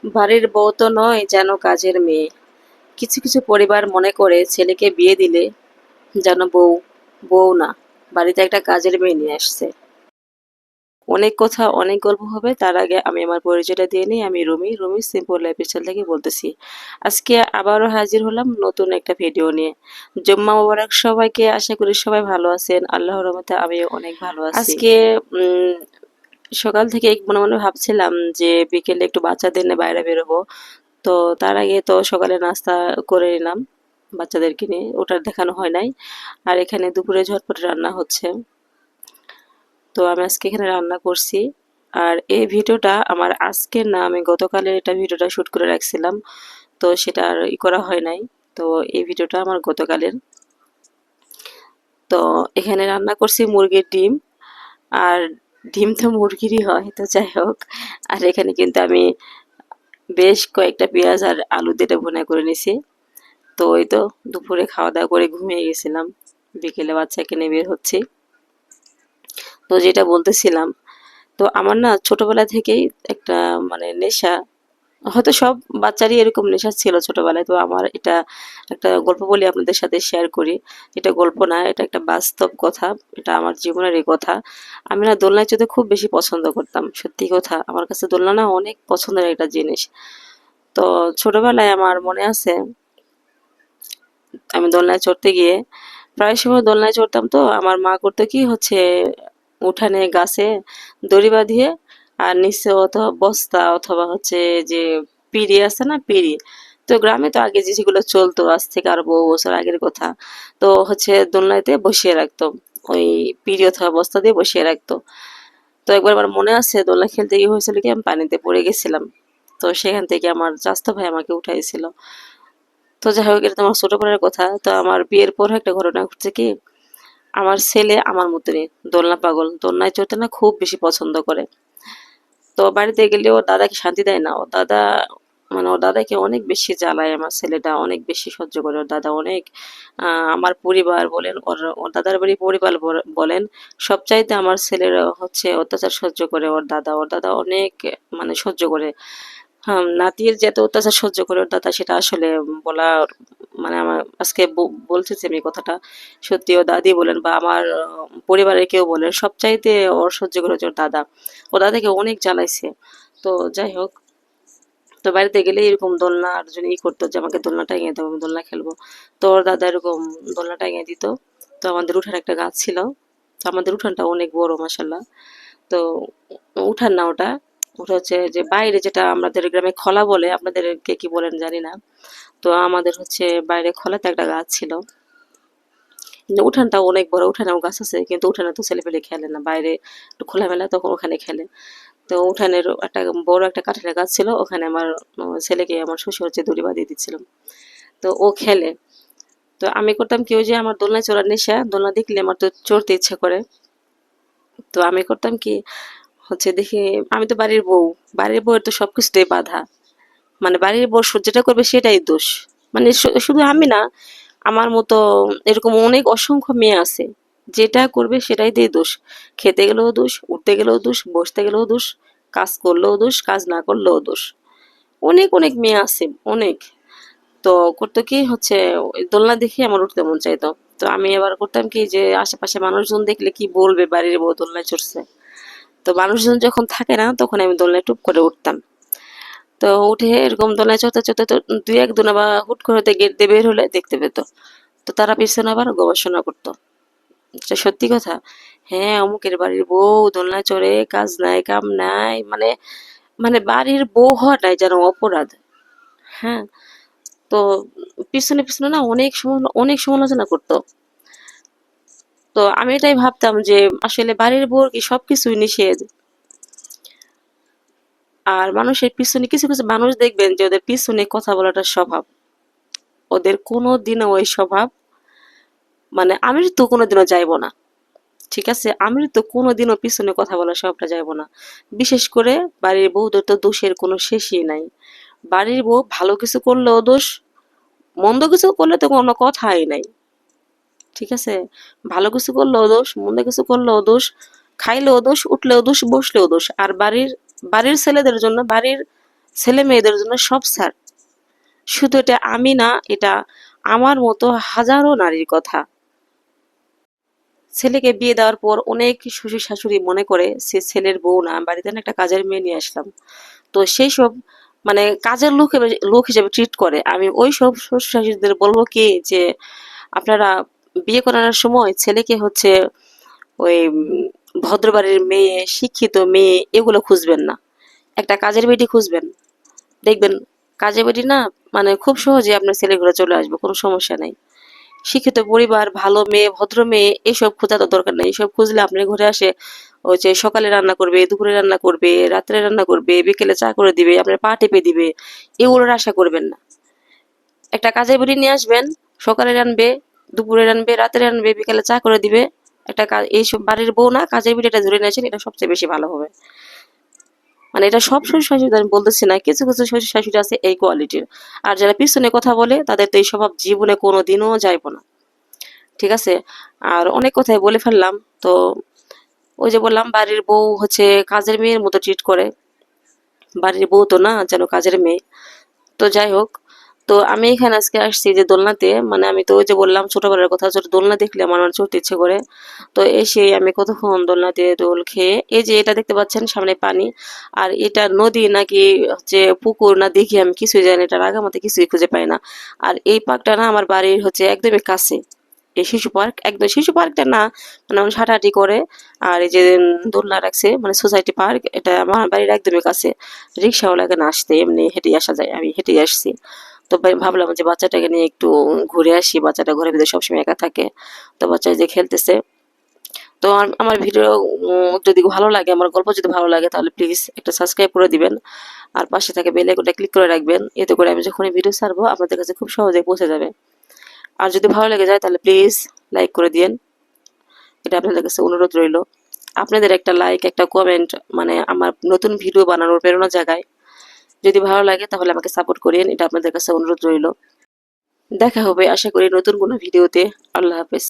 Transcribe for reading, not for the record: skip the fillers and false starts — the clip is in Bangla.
বাড়ির বউ তো নয় যেন কাজের মেয়ে। কিছু কিছু পরিবার মনে করে ছেলেকে বিয়ে দিলে যেন বউ বউ না, বাড়িতে একটা কাজের মেয়ে নিয়ে আসছে। অনেক কথা অনেক গল্প হবে, তার আগে আমি আমার পরিচয়টা দিয়ে নিই। আমি রুমি সিম্পল লাইফস্টাইল থেকে বলতেছি। আজকে আবারও হাজির হলাম নতুন একটা ভিডিও নিয়ে। জুম্মা মোবারক সবাইকে, আশা করি সবাই ভালো আছেন, আল্লাহর রহমতে আমিও অনেক ভালো আছি। আজকে সকাল থেকে মনে মনে ভাবছিলাম যে বিকেলে একটু বাচ্চাদের নিয়ে বাইরে বেরোবো। তো তার আগে তো সকালে নাস্তা করে নিলাম বাচ্চাদেরকে নিয়ে, ওটা দেখানো হয় নাই। আর এখানে দুপুরে ঝটপট রান্না হচ্ছে। তো আমি আজকে এখানে রান্না করছি। আর এই ভিডিওটা আমার আজকের না, আমি গতকালের এটা ভিডিওটা শুট করে রাখছিলাম। তো সেটা আর করা হয় নাই। তো এই ভিডিওটা আমার গতকালের। তো এখানে রান্না করছি মুরগির ডিম। আর ডিম তো মুরগিরই হয়, তো যাই হোক। আর এখানে কিন্তু আমি বেশ কয়েকটা পেঁয়াজ আর আলু দিয়ে ভুনা করে নিছি। তো ওই তো দুপুরে খাওয়া দাওয়া করে ঘুমিয়ে গেছিলাম, বিকেলে বাচ্চাকে নিয়ে বের হচ্ছি। তো যেটা বলতেছিলাম, তো আমার না ছোটবেলা থেকেই একটা মানে নেশা, হয়তো সব বাচ্চারই এরকম নেশা ছিল ছোটবেলায়। তো আমার এটা একটা গল্প বলি আপনাদের সাথে শেয়ার করি। এটা গল্প না, এটা একটা বাস্তব কথা। এটা আমার জীবনেরই কথা। আমি না দোলনায় চড়তে খুব বেশি পছন্দ করতাম, সত্যি কথা। আমার কাছে দোলনা না অনেক পছন্দের একটা জিনিস। তো ছোটবেলায় আমার মনে আছে, আমি দোলনায় চড়তে গিয়ে প্রায় সময় দোলনায় চড়তাম। তো আমার মা করতো কি হচ্ছে, উঠানে গাছে দড়ি বাঁধিয়ে আর নিচে অথবা বস্তা অথবা হচ্ছে যে পিঁড়ি আছে না, পিঁড়ি। তো গ্রামে তো আগে যে যেগুলো চলতো, আজ থেকে আরো বহু বছর আগের কথা। তো হচ্ছে দোলনাতে বসিয়ে রাখতো, ওই পিঁড়ি অথবা বস্তা দিয়ে বসিয়ে রাখতো। তো একবার আমার মনে আছে দোলনা খেলতে গিয়ে হয়েছিল কি, আমি পানিতে পড়ে গেছিলাম। তো সেখান থেকে আমার চাচাতো ভাই আমাকে উঠাইছিল। তো যাই হোক, এটা তোমার ছোটবেলার কথা। তো আমার বিয়ের পর একটা ঘটনা ঘটছে কি, আমার ছেলে আমার মতনই দোলনা পাগল, দোলনায় চড়তে না খুব বেশি পছন্দ করে। তো বাড়িতে গেলে ওর দাদাকে শান্তি দেয় না। ওর দাদা মানে ওর দাদাকে অনেক বেশি জ্বালায়, আমার ছেলেটা অনেক বেশি সহ্য করে। ওর দাদা অনেক আমার পরিবার বলেন, ওর ওর দাদার বাড়ি পরিবার বলেন, সবচাইতে আমার ছেলের হচ্ছে অত্যাচার সহ্য করে ওর দাদা। ওর দাদা অনেক মানে সহ্য করে। হ্যাঁ, নাতির যে এত অত্যাচার সহ্য করে ওর দাদা, সেটা আসলে বলার মানে আমার আজকে বলতেছি আমি কথাটা। সত্যি ওর দাদি বলেন বা আমার পরিবারের কেউ বলেন, সবচাইতে ওর সহ্য করেছে ওর দাদা। ওর দাদাকে অনেক জ্বালাইছে। তো যাই হোক, তো বাড়িতে গেলে এরকম দোলনা আর জন্য করতো যে আমাকে দোলনা টাঙিয়ে দাও, আমি দোলনা খেলবো। তো ওর দাদা এরকম দোলনা টাঙিয়ে দিত। তো আমাদের উঠানে একটা গাছ ছিল। তো আমাদের উঠানটা অনেক বড়, মাসাল্লাহ। তো উঠান না ওটা, ওটা হচ্ছে যে বাইরে যেটা আমাদের গ্রামে খলা বলে, আপনাদের কে কি বলেন জানি না। তো আমাদের হচ্ছে বাইরে খলাতে একটা গাছ ছিল। কিন্তু উঠানটা অনেক বড়, উঠানেও গাছ আছে, কিন্তু উঠানে তো ছেলেপেলে খেলে না, বাইরে একটু খোলামেলা, তখন ওখানে খেলে। তো উঠানের একটা বড় একটা কাঁঠালের গাছ ছিল, ওখানে আমার ছেলেকে আমার শ্বশুর হচ্ছে দড়ি বাঁধিয়ে দিচ্ছিলাম। তো ও খেলে। তো আমি করতাম কি, ওই যে আমার দোলনায় চড়ার নেশা, দোলনা দেখলে আমার তো চড়তে ইচ্ছা করে। তো আমি করতাম কি হচ্ছে, দেখি আমি তো বাড়ির বউ, বাড়ির বউয়ের তো সবকিছুতেই বাধা। মানে বাড়ির বউ যেটা করবে সেটাই দোষ। মানে শুধু আমি না, আমার মতো এরকম অনেক অসংখ্য মেয়ে আছে, যেটা করবে সেটাই দিয়ে দোষ। খেতে গেলেও দোষ, উঠতে গেলেও দোষ, বসতে গেলেও দোষ, কাজ করলেও দোষ, কাজ না করলেও দোষ। অনেক অনেক মেয়ে আছে, অনেক। তো করতো কি হচ্ছে, ওই দোলনা দেখে আমার উঠতে মন চাইতো। তো আমি এবার করতাম কি, যে আশেপাশে মানুষজন দেখলে কি বলবে বাড়ির বউ দোলনায় চড়ছে। তো মানুষজন যখন থাকে না, তখন আমি দোলনায় টুপ করে উঠতাম। তো উঠে এরকম দোলনায় চড়তে চড়তে তো দুই একজন আবার হুট করে গেট দিয়ে বের হলে দেখতে পেত। তো তারা পিছনে আবার গবেষণা করতো। এটা সত্যি কথা। হ্যাঁ, অমুকের বাড়ির বউ দোলনায় চড়ে, কাজ নাই কাম নাই, মানে মানে বাড়ির বউ হওয়াটাই যেন অপরাধ। হ্যাঁ। তো পিছনে পিছনে না অনেক সমালোচনা করতো। তো আমি এটাই ভাবতাম যে আসলে বাড়ির বউর কি সবকিছুই নিষেধ। আর মানুষের পিছনে কিছু কিছু মানুষ দেখবেন যে ওদের পিছনে কথা বলাটা স্বভাব। ওদের কোনোদিনও ওই স্বভাব, মানে আমি তো কোনোদিনও যাইবো না। ঠিক আছে, আমি তো কোনোদিনও পিছনে কথা বলার স্বভাবটা যাইবো না। বিশেষ করে বাড়ির বউদের তো দোষের কোনো শেষই নাই। বাড়ির বউ ভালো কিছু করলেও দোষ, মন্দ কিছু করলে তো কোনো কথাই নাই। ঠিক আছে, ভালো কিছু করলেও দোষ, মন্দ কিছু করলেও দোষ, খাইলেও দোষ, উঠলেও দোষ, বসলেও দোষ। আর বাড়ির বাড়ির ছেলেদের জন্য, বাড়ির ছেলে মেয়েদের জন্য সব ছাড়। শুধু এটা আমি না, এটা আমার মতো হাজারো নারীর কথা। ছেলেকে বিয়ে দেওয়ার পর অনেক শ্বশুর শাশুড়ি মনে করে সে ছেলের বউ না, বাড়িতে না একটা কাজের মেয়ে নিয়ে আসলাম। তো সেই সব মানে কাজের লোক হিসেবে ট্রিট করে। আমি ওই সব শ্বশুর শাশুড়িদের বলবো কি যে আপনারা বিয়ে করানোর সময় ছেলেকে হচ্ছে ওই ভদ্র বাড়ির মেয়ে, শিক্ষিত মেয়ে এগুলো খুঁজবেন না। একটা কাজের বেটি খুঁজবেন। দেখবেন কাজের বেটি না, মানে খুব সহজে আপনার ছেলেগুলো চলে আসবে, কোনো সমস্যা নাই। শিক্ষিত পরিবার, ভালো মেয়ে, ভদ্র মেয়ে এসব খোঁজা তো দরকার নেই। এসব খুঁজলে আপনার ঘরে আসে ওই যে সকালে রান্না করবে, দুপুরে রান্না করবে, রাত্রে রান্না করবে, বিকেলে চা করে দিবে, আপনার পা টেপে দিবে। এগুলোর আশা করবেন না। একটা কাজের বেটি নিয়ে আসবেন, সকালে রানবে, দুপুরে রানবে, রাতে রানবে, বিকেলে চা করে দিবে। একটা কাজ এইসব বাড়ির বউ না, কাজের বেটিটা ধরে নিয়ে আসেন, এটা সবচেয়ে বেশি ভালো হবে। মানে এটা সব শ্বশুর শাশুড়ি আমি বলতেছি না, কিছু কিছু শ্বশুর শাশুড়ি আছে এই কোয়ালিটির। আর যারা পিছনে কথা বলে তাদের তো এই স্বভাব জীবনে কোনোদিনও যাইব না। ঠিক আছে? আর অনেক কথাই বলে ফেললাম। তো ওই যে বললাম বাড়ির বউ হচ্ছে কাজের মেয়ের মতো ট্রিট করে। বাড়ির বউ তো না, যেন কাজের মেয়ে। তো যাই হোক, তো আমি এখানে আজকে আসছি যে দোলনাতে, মানে আমি তো ওই যে বললাম ছোটবেলার কথা, ছোট দোলনা দেখলে আমার আমার চড়তে ইচ্ছে করে। তো এসে আমি কতক্ষণ দোলনাতে দোল খেয়ে, এই যে এটা দেখতে পাচ্ছেন সামনে পানি, আর এটা নদী নাকি হচ্ছে পুকুর না দেখি আমি কিছুই জানি, এটার আগামাথা কিছুই খুঁজে পাই না। আর এই পার্কটা না আমার বাড়ির হচ্ছে একদমই কাছে। এই শিশু পার্ক, একদম শিশু পার্কটা না, মানে মানুষ হাঁটাহাঁটি করে। আর এই যে দোলনা রাখছে মানে সোসাইটি পার্ক, এটা আমার বাড়ির একদমই কাছে। রিক্সাওয়ালাকে না আসতে, এমনি হেঁটেই আসা যায়, আমি হেঁটেই আসছি। তো ভাবলাম যে বাচ্চাটাকে নিয়ে একটু ঘুরে আসি, বাচ্চাটা ঘরের ভিতরে সবসময় একা থাকে। তো বাচ্চা এই যে খেলতেছে। তো আমার ভিডিও যদি ভালো লাগে, আমার গল্প যদি ভালো লাগে, তাহলে প্লিজ একটা সাবস্ক্রাইব করে দিবেন। আর পাশে থাকে বেল আইকনটা ক্লিক করে রাখবেন, এতে করে আমি যখনই ভিডিও ছাড়বো আপনাদের কাছে খুব সহজেই পৌঁছে যাবে। আর যদি ভালো লেগে যায় তাহলে প্লিজ লাইক করে দিয়েন, এটা আপনাদের কাছে অনুরোধ রইল। আপনাদের একটা লাইক, একটা কমেন্ট মানে আমার নতুন ভিডিও বানানোর প্রেরণা জাগায়। যদি ভালো লাগে তাহলে আমাকে সাপোর্ট করেন, এটা আপনাদের কাছে অনুরোধ রইল। দেখা হবে আশা করি নতুন কোনো ভিডিওতে। আল্লাহ হাফেজ।